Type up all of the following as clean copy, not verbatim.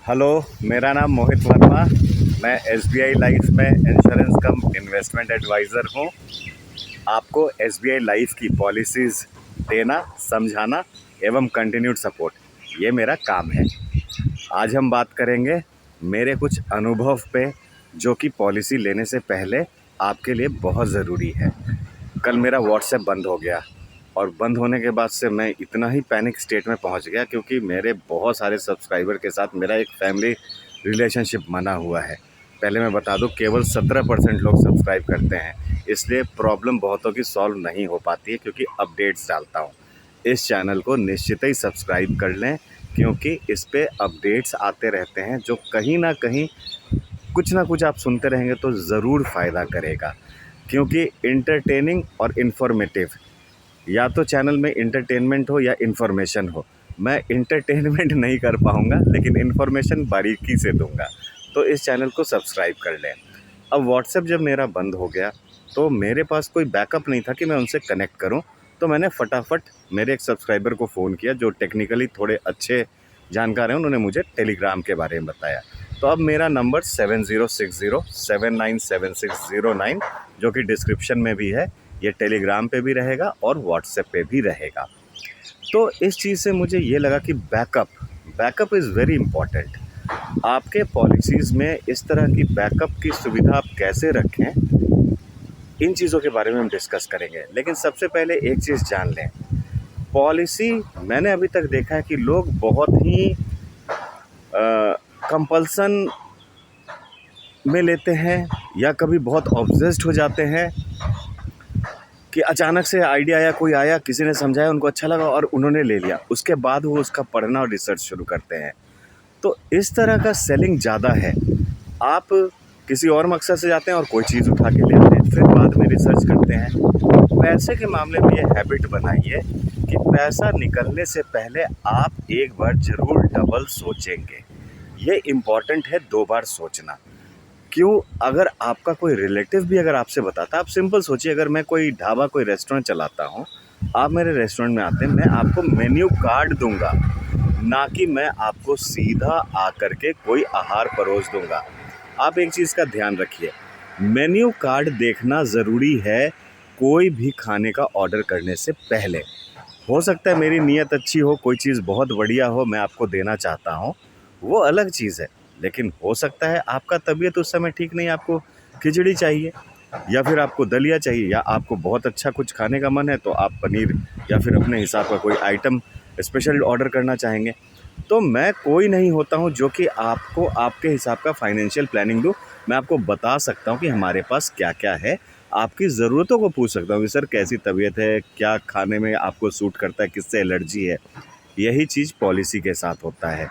Hello, मेरा नाम मोहित वर्मा। मैं एसबीआई लाइफ में इंश्योरेंस कम इन्वेस्टमेंट एडवाइज़र हूँ। आपको एसबीआई लाइफ की पॉलिसीज़ देना, समझाना एवं कंटिन्यूड सपोर्ट, ये मेरा काम है। आज हम बात करेंगे मेरे कुछ अनुभव पे, जो कि पॉलिसी लेने से पहले आपके लिए बहुत ज़रूरी है। कल मेरा व्हाट्सएप बंद हो गया और बंद होने के बाद से मैं इतना ही पैनिक स्टेट में पहुंच गया, क्योंकि मेरे बहुत सारे सब्सक्राइबर के साथ मेरा एक फैमिली रिलेशनशिप बना हुआ है। पहले मैं बता दूं, केवल 17% लोग सब्सक्राइब करते हैं, इसलिए प्रॉब्लम बहुतों की सॉल्व नहीं हो पाती है, क्योंकि अपडेट्स डालता हूँ। इस चैनल को निश्चित ही सब्सक्राइब कर लें, क्योंकि इस पे अपडेट्स आते रहते हैं, जो कहीं ना कहीं कुछ ना कुछ आप सुनते रहेंगे तो ज़रूर फ़ायदा करेगा। क्योंकि इंटरटेनिंग और इन्फॉर्मेटिव, या तो चैनल में इंटरटेनमेंट हो या इन्फॉर्मेशन हो। मैं इंटरटेनमेंट नहीं कर पाऊँगा, लेकिन इन्फॉर्मेशन बारीकी से दूंगा। तो इस चैनल को सब्सक्राइब कर लें। अब व्हाट्सएप जब मेरा बंद हो गया, तो मेरे पास कोई बैकअप नहीं था कि मैं उनसे कनेक्ट करूं। तो मैंने फटाफट मेरे एक सब्सक्राइबर को फ़ोन किया, जो टेक्निकली थोड़े अच्छे जानकार हैं। उन्होंने मुझे टेलीग्राम के बारे में बताया। तो अब मेरा नंबर 7060797609, जो कि डिस्क्रिप्शन में भी है, ये टेलीग्राम पे भी रहेगा और व्हाट्सएप पे भी रहेगा। तो इस चीज़ से मुझे ये लगा कि बैकअप इज़ वेरी इम्पॉर्टेंट। आपके पॉलिसीज़ में इस तरह की बैकअप की सुविधा आप कैसे रखें, इन चीज़ों के बारे में हम डिस्कस करेंगे। लेकिन सबसे पहले एक चीज़ जान लें, पॉलिसी मैंने अभी तक देखा है कि लोग बहुत ही कंपल्सन में लेते हैं, या कभी बहुत ऑब्सेस्ड हो जाते हैं कि अचानक से आइडिया आया, कोई आया, किसी ने समझाया, उनको अच्छा लगा और उन्होंने ले लिया। उसके बाद वो उसका पढ़ना और रिसर्च शुरू करते हैं। तो इस तरह का सेलिंग ज़्यादा है। आप किसी और मकसद से जाते हैं और कोई चीज़ उठा के ले आते हैं, फिर बाद में रिसर्च करते हैं। पैसे के मामले में ये हैबिट बनाइए कि पैसा निकलने से पहले आप एक बार ज़रूर डबल सोचेंगे। ये इम्पॉर्टेंट है, 2 बार सोचना। क्यों? अगर आपका कोई रिलेटिव भी अगर आपसे बताता है, आप सिंपल सोचिए, अगर मैं कोई ढाबा, कोई रेस्टोरेंट चलाता हूँ, आप मेरे रेस्टोरेंट में आते हैं, मैं आपको मेन्यू कार्ड दूंगा, ना कि मैं आपको सीधा आकर के कोई आहार परोस दूंगा। आप एक चीज़ का ध्यान रखिए, मेन्यू कार्ड देखना ज़रूरी है कोई भी खाने का ऑर्डर करने से पहले। हो सकता है मेरी नीयत अच्छी हो, कोई चीज़ बहुत बढ़िया हो, मैं आपको देना चाहता हूँ, वो अलग चीज़ है। लेकिन हो सकता है आपका तबीयत उस समय ठीक नहीं, आपको खिचड़ी चाहिए, या फिर आपको दलिया चाहिए, या आपको बहुत अच्छा कुछ खाने का मन है, तो आप पनीर या फिर अपने हिसाब का कोई आइटम स्पेशल ऑर्डर करना चाहेंगे। तो मैं कोई नहीं होता हूँ जो कि आपको आपके हिसाब का फाइनेंशियल प्लानिंग दूँ। मैं आपको बता सकता हूँ कि हमारे पास क्या-क्या है, आपकी ज़रूरतों को पूछ सकता हूँ कि सर कैसी तबीयत है, क्या खाने में आपको सूट करता है, किससे एलर्जी है। यही चीज़ पॉलिसी के साथ होता है,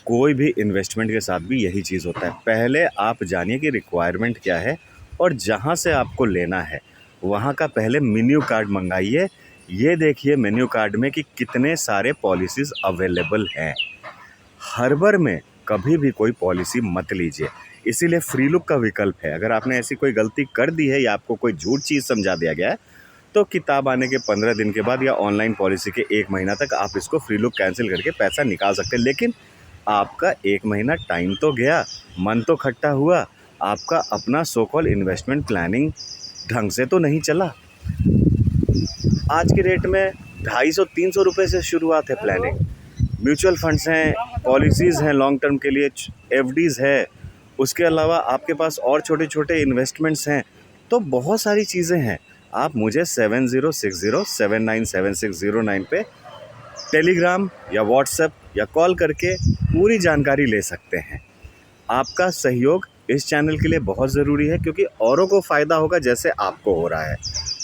कोई भी इन्वेस्टमेंट के साथ भी यही चीज़ होता है। पहले आप जानिए कि रिक्वायरमेंट क्या है, और जहाँ से आपको लेना है वहाँ का पहले मेन्यू कार्ड मंगाइए। ये देखिए मेन्यू कार्ड में कि कितने सारे पॉलिसीज़ अवेलेबल हैं। हड़बड़ में कभी भी कोई पॉलिसी मत लीजिए। इसीलिए फ्री लुक का विकल्प है। अगर आपने ऐसी कोई गलती कर दी है, या आपको कोई झूठ चीज़ समझा दिया गया है, तो किताब आने के 15 दिन के बाद या ऑनलाइन पॉलिसी के 1 महीना तक आप इसको फ्री लुक कैंसिल करके पैसा निकाल सकते हैं। लेकिन आपका 1 महीना टाइम तो गया, मन तो खट्टा हुआ, आपका अपना सो कॉल्ड इन्वेस्टमेंट प्लानिंग ढंग से तो नहीं चला। आज की डेट में 250-300 रुपये से शुरुआत है प्लानिंग। म्यूचुअल फंड्स हैं, पॉलिसीज़ हैं लॉन्ग टर्म के लिए, एफडीज़ है, उसके अलावा आपके पास और छोटे-छोटे इन्वेस्टमेंट्स हैं। तो बहुत सारी चीज़ें हैं। आप मुझे 7060797609 पे टेलीग्राम या व्हाट्सएप या कॉल करके पूरी जानकारी ले सकते हैं। आपका सहयोग इस चैनल के लिए बहुत ज़रूरी है, क्योंकि औरों को फ़ायदा होगा जैसे आपको हो रहा है।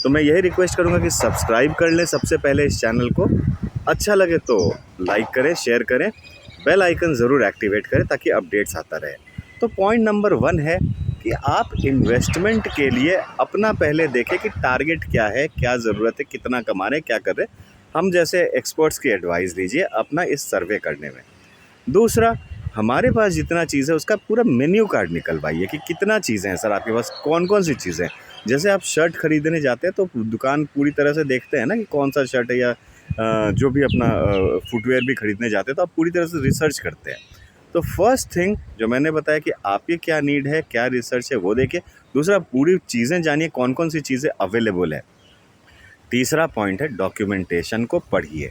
तो मैं यही रिक्वेस्ट करूँगा कि सब्सक्राइब कर लें सबसे पहले इस चैनल को। अच्छा लगे तो लाइक करें, शेयर करें, बेल आइकन ज़रूर एक्टिवेट करें ताकि अपडेट्स आता रहे। तो पॉइंट नंबर 1 है कि आप इन्वेस्टमेंट के लिए अपना पहले देखें कि टारगेट क्या है, क्या ज़रूरत है, कितना कमा रहे हैं, क्या कर रहे हैं। हम जैसे एक्सपर्ट्स की एडवाइस लीजिए अपना इस सर्वे करने में। दूसरा, हमारे पास जितना चीज़ है उसका पूरा मेन्यू कार्ड निकलवाइए कि कितना चीज़ें हैं सर आपके पास, कौन-कौन सी चीज़ें हैं। जैसे आप शर्ट खरीदने जाते हैं तो दुकान पूरी तरह से देखते हैं ना कि कौन-सा शर्ट है, या जो भी अपना फुटवियर भी खरीदने जाते हैं तो आप पूरी तरह से रिसर्च करते हैं। तो फर्स्ट थिंग जो मैंने बताया कि आपकी क्या नीड है, क्या रिसर्च है, वो देखिए। दूसरा, पूरी चीज़ें जानिए, कौन कौन सी चीज़ें अवेलेबल है। तीसरा पॉइंट है डॉक्यूमेंटेशन को पढ़िए।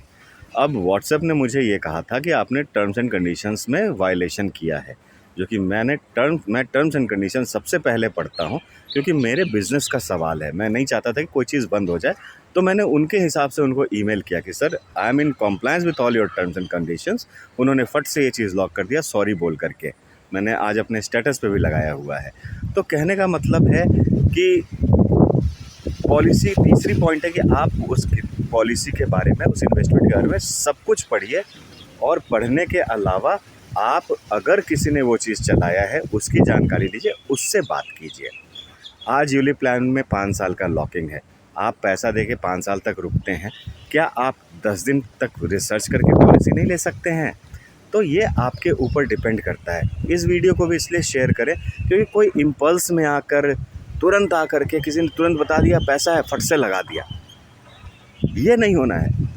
अब व्हाट्सएप ने मुझे ये कहा था कि आपने टर्म्स एंड कंडीशंस में वायलेशन किया है, जो कि मैं टर्म्स एंड कंडीशन सबसे पहले पढ़ता हूँ, क्योंकि मेरे बिज़नेस का सवाल है। मैं नहीं चाहता था कि कोई चीज़ बंद हो जाए, तो मैंने उनके हिसाब से उनको ईमेल किया कि sir, I am in compliance with all your terms and conditions. उन्होंने फट से ये चीज़ लॉक कर दिया, सॉरी बोल करके। मैंने आज अपने स्टेटस पे भी लगाया हुआ है। तो कहने का मतलब है कि पॉलिसी, तीसरी पॉइंट है कि आप उस पॉलिसी के बारे में, उस इन्वेस्टमेंट के बारे में सब कुछ पढ़िए। और पढ़ने के अलावा आप अगर किसी ने वो चीज़ चलाया है उसकी जानकारी लीजिए, उससे बात कीजिए। आज यूलिप प्लान में 5 साल का लॉकिंग है। आप पैसा देके 5 साल तक रुकते हैं, क्या आप 10 दिन तक रिसर्च करके पॉलिसी नहीं ले सकते हैं? तो ये आपके ऊपर डिपेंड करता है। इस वीडियो को भी इसलिए शेयर करें क्योंकि कोई इम्पल्स में आकर, तुरंत आकर के किसी ने तुरंत बता दिया पैसा है, फट से लगा दिया, ये नहीं होना है।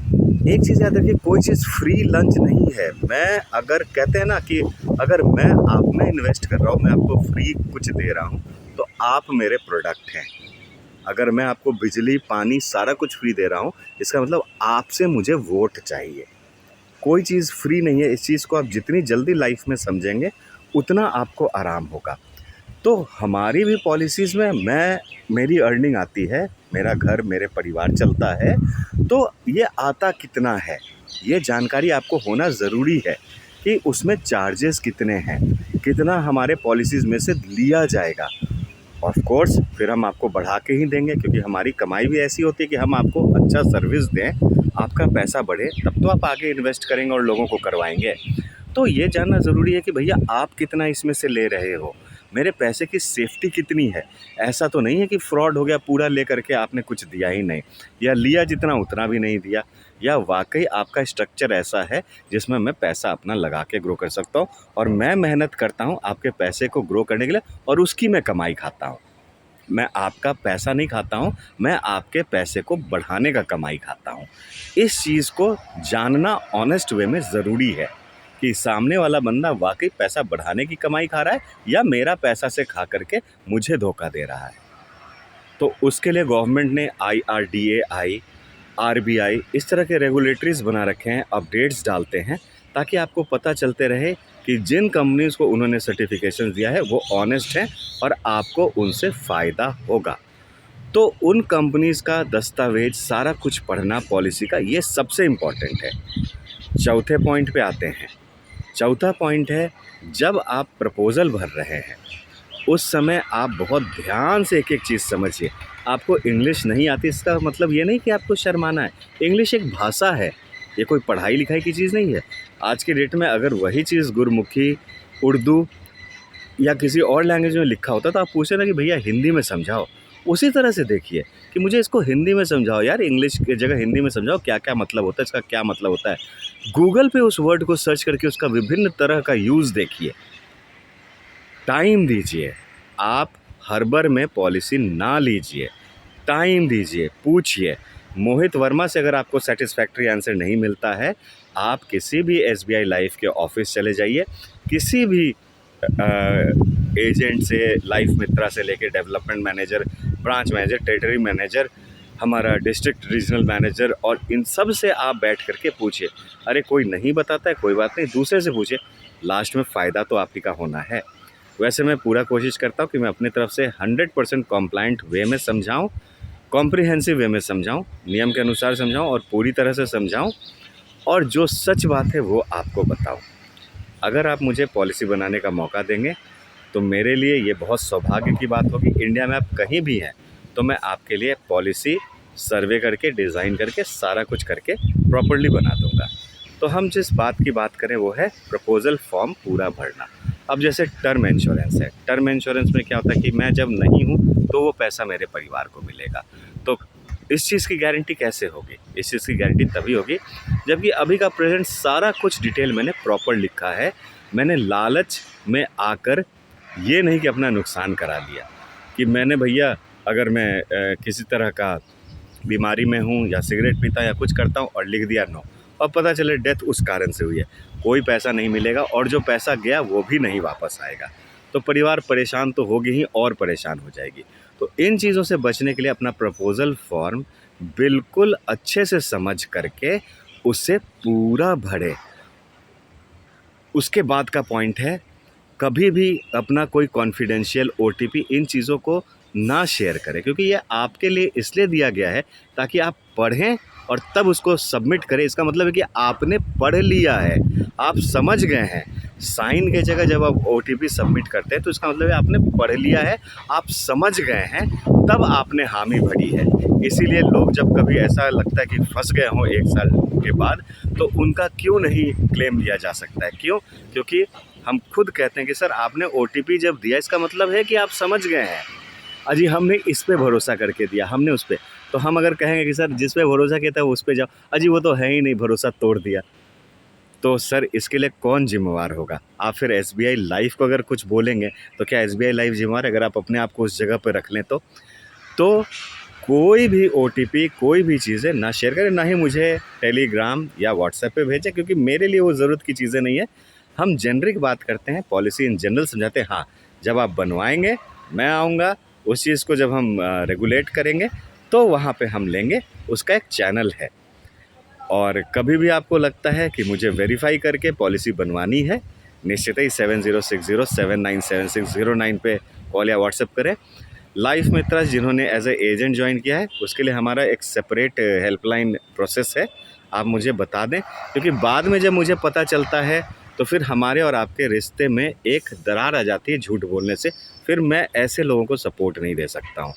एक चीज़ याद रखिए, कोई चीज़ फ्री लंच नहीं है। मैं अगर कहते हैं ना कि अगर मैं आप में इन्वेस्ट कर रहा हूँ, मैं आपको फ्री कुछ दे रहा हूँ, तो आप मेरे प्रोडक्ट हैं। अगर मैं आपको बिजली, पानी, सारा कुछ फ्री दे रहा हूँ, इसका मतलब आपसे मुझे वोट चाहिए। कोई चीज़ फ्री नहीं है। इस चीज़ को आप जितनी जल्दी लाइफ में समझेंगे, उतना आपको आराम होगा। तो हमारी भी पॉलिसीज़ में मेरी अर्निंग आती है, मेरा घर, मेरे परिवार चलता है, तो ये आता कितना है, ये जानकारी आपको होना ज़रूरी है कि उसमें चार्जेस कितने हैं, कितना हमारे पॉलिसीज़ में से लिया जाएगा। ऑफ कोर्स फिर हम आपको बढ़ा के ही देंगे, क्योंकि हमारी कमाई भी ऐसी होती है कि हम आपको अच्छा सर्विस दें, आपका पैसा बढ़े, तब तो आप आगे इन्वेस्ट करेंगे और लोगों को करवाएंगे। तो ये जानना ज़रूरी है कि भैया आप कितना इसमें से ले रहे हो, मेरे पैसे की सेफ्टी कितनी है। ऐसा तो नहीं है कि फ्रॉड हो गया, पूरा ले करके आपने कुछ दिया ही नहीं, या लिया जितना उतना भी नहीं दिया, या वाकई आपका स्ट्रक्चर ऐसा है जिसमें मैं पैसा अपना लगा के ग्रो कर सकता हूँ, और मैं मेहनत करता हूँ आपके पैसे को ग्रो करने के लिए, और उसकी मैं कमाई खाता हूँ। मैं आपका पैसा नहीं खाता हूँ, मैं आपके पैसे को बढ़ाने का कमाई खाता हूँ। इस चीज़ को जानना ऑनेस्ट वे में ज़रूरी है कि सामने वाला बंदा वाकई पैसा बढ़ाने की कमाई खा रहा है या मेरा पैसा से खा करके मुझे धोखा दे रहा है। तो उसके लिए गवर्नमेंट ने IRDAI, RBI इस तरह के रेगुलेटरीज़ बना रखे हैं, अपडेट्स डालते हैं, ताकि आपको पता चलते रहे कि जिन कंपनीज़ को उन्होंने सर्टिफिकेशन दिया है वो ऑनेस्ट हैं और आपको उनसे फ़ायदा होगा। तो उन कंपनीज़ का दस्तावेज सारा कुछ पढ़ना पॉलिसी का, ये सबसे इम्पॉर्टेंट है। चौथे पॉइंट पे आते हैं। चौथा पॉइंट है, जब आप प्रपोज़ल भर रहे हैं उस समय आप बहुत ध्यान से एक एक चीज़ समझिए। आपको इंग्लिश नहीं आती इसका मतलब ये नहीं कि आपको शर्माना है। इंग्लिश एक भाषा है, ये कोई पढ़ाई लिखाई की चीज़ नहीं है। आज के डेट में अगर वही चीज़ गुरमुखी, उर्दू या किसी और लैंग्वेज में लिखा होता तो आप पूछे ना कि भैया हिंदी में समझाओ। उसी तरह से देखिए कि मुझे इसको हिंदी में समझाओ यार, इंग्लिश की जगह हिंदी में समझाओ, क्या क्या मतलब होता है इसका, क्या मतलब होता है। गूगल पे उस वर्ड को सर्च करके उसका विभिन्न तरह का यूज़ देखिए, टाइम दीजिए। आप हड़बड़ में पॉलिसी ना लीजिए, टाइम दीजिए, पूछिए। मोहित वर्मा से अगर आपको सेटिस्फैक्ट्री आंसर नहीं मिलता है, आप किसी भी SBI लाइफ के ऑफिस चले जाइए, किसी भी एजेंट से, लाइफ मित्रा से लेके development manager, branch manager, territory manager, हमारा डिस्ट्रिक्ट रीजनल मैनेजर, और इन सब से आप बैठ करके पूछिए। अरे कोई नहीं बताता है, कोई बात नहीं, दूसरे से पूछिए, लास्ट में फ़ायदा तो आप ही का होना है। वैसे मैं पूरा कोशिश करता हूँ कि मैं अपनी तरफ से 100% कॉम्प्लाइंट वे में समझाऊँ, कॉम्प्रिहेंसिव वे में समझाऊँ, नियम के अनुसार समझाऊँ और पूरी तरह से समझाऊँ, और जो सच बात है वो आपको बताऊँ। अगर आप मुझे पॉलिसी बनाने का मौका देंगे तो मेरे लिए ये बहुत सौभाग्य की बात होगी। इंडिया में आप कहीं भी हैं तो मैं आपके लिए पॉलिसी सर्वे करके, डिज़ाइन करके, सारा कुछ करके प्रॉपर्ली बना दूँगा। तो हम जिस बात की बात करें वो है प्रपोज़ल फॉर्म पूरा भरना। अब जैसे टर्म इंश्योरेंस है, टर्म इंश्योरेंस में क्या होता है कि मैं जब नहीं हूँ तो वो पैसा मेरे परिवार को मिलेगा। तो इस चीज़ की गारंटी कैसे होगी? इस चीज़ की गारंटी तभी होगी जबकि अभी का प्रेजेंट सारा कुछ डिटेल मैंने प्रॉपर लिखा है। मैंने लालच में आकर ये नहीं कि अपना नुकसान करा लिया कि मैंने भैया अगर मैं किसी तरह का बीमारी में हूँ या सिगरेट पीता या कुछ करता हूँ और लिख दिया नो, और पता चले डेथ उस कारण से हुई है। कोई पैसा नहीं मिलेगा और जो पैसा गया वो भी नहीं वापस आएगा। तो परिवार परेशान तो होगी ही और परेशान हो जाएगी। तो इन चीज़ों से बचने के लिए अपना प्रपोज़ल फॉर्म बिल्कुल अच्छे से समझ करके उसे पूरा भरें। उसके बाद का पॉइंट है, कभी भी अपना कोई कॉन्फिडेंशियल ओटीपी इन चीज़ों को ना शेयर करें, क्योंकि ये आपके लिए इसलिए दिया गया है ताकि आप पढ़ें और तब उसको सबमिट करें। इसका मतलब है कि आपने पढ़ लिया है, आप समझ गए हैं। साइन की जगह जब आप ओटीपी सबमिट करते हैं तो इसका मतलब है आपने पढ़ लिया है, आप समझ गए हैं, तब आपने हामी भरी है। इसीलिए लोग जब कभी ऐसा लगता है कि फंस गए हों 1 साल के बाद, तो उनका क्यों नहीं क्लेम लिया जा सकता है? क्यों? क्योंकि हम खुद कहते हैं कि सर आपने ओटीपी जब दिया इसका मतलब है कि आप समझ गए हैं। अजी हमने इस पे भरोसा करके दिया, हमने उस पे। तो हम अगर कहेंगे कि सर जिस पे भरोसा किया था उस पे जाओ, अजी वो तो है ही नहीं, भरोसा तोड़ दिया। तो सर इसके लिए कौन ज़िम्मेवार होगा? आप फिर एसबीआई लाइफ को अगर कुछ बोलेंगे तो क्या एसबीआई लाइफ ज़िम्मेवार है अगर आप अपने आप को उस जगह पे रख लें तो? तो कोई भी ओटीपी, कोई भी चीज़ें ना शेयर करें, ना ही मुझे टेलीग्राम या व्हाट्सएप पे भेजें, क्योंकि मेरे लिए वो ज़रूरत की चीज़ें नहीं है। हम जेनरिक बात करते हैं, पॉलिसी इन जनरल समझाते हैं। हाँ, जब आप बनवाएँगे मैं आऊँगा, उस चीज़ को जब हम रेगुलेट करेंगे तो वहाँ पे हम लेंगे, उसका एक चैनल है। और कभी भी आपको लगता है कि मुझे वेरीफ़ाई करके पॉलिसी बनवानी है, निश्चित ही 7060797609 पे कॉल या व्हाट्सएप करें। लाइफ मित्रा जिन्होंने एज ए एजेंट ज्वाइन किया है उसके लिए हमारा एक सेपरेट हेल्पलाइन प्रोसेस है, आप मुझे बता दें, क्योंकि बाद में जब मुझे पता चलता है तो फिर हमारे और आपके रिश्ते में एक दरार आ जाती है झूठ बोलने से। फिर मैं ऐसे लोगों को सपोर्ट नहीं दे सकता हूँ।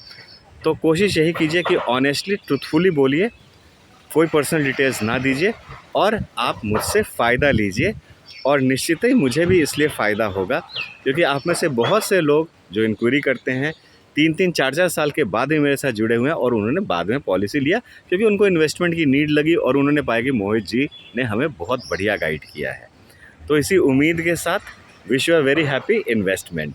तो कोशिश यही कीजिए कि ऑनेस्टली ट्रूथफुली बोलिए, कोई पर्सनल डिटेल्स ना दीजिए और आप मुझसे फ़ायदा लीजिए। और निश्चित ही मुझे भी इसलिए फ़ायदा होगा क्योंकि आप में से बहुत से लोग जो इंक्वायरी करते हैं 3-3 4-4 साल के बाद ही मेरे साथ जुड़े हुए हैं और उन्होंने बाद में पॉलिसी लिया क्योंकि उनको इन्वेस्टमेंट की नीड लगी और उन्होंने पाया कि मोहित जी ने हमें बहुत बढ़िया गाइड किया है। तो इसी उम्मीद के साथ wish you a very happy investment.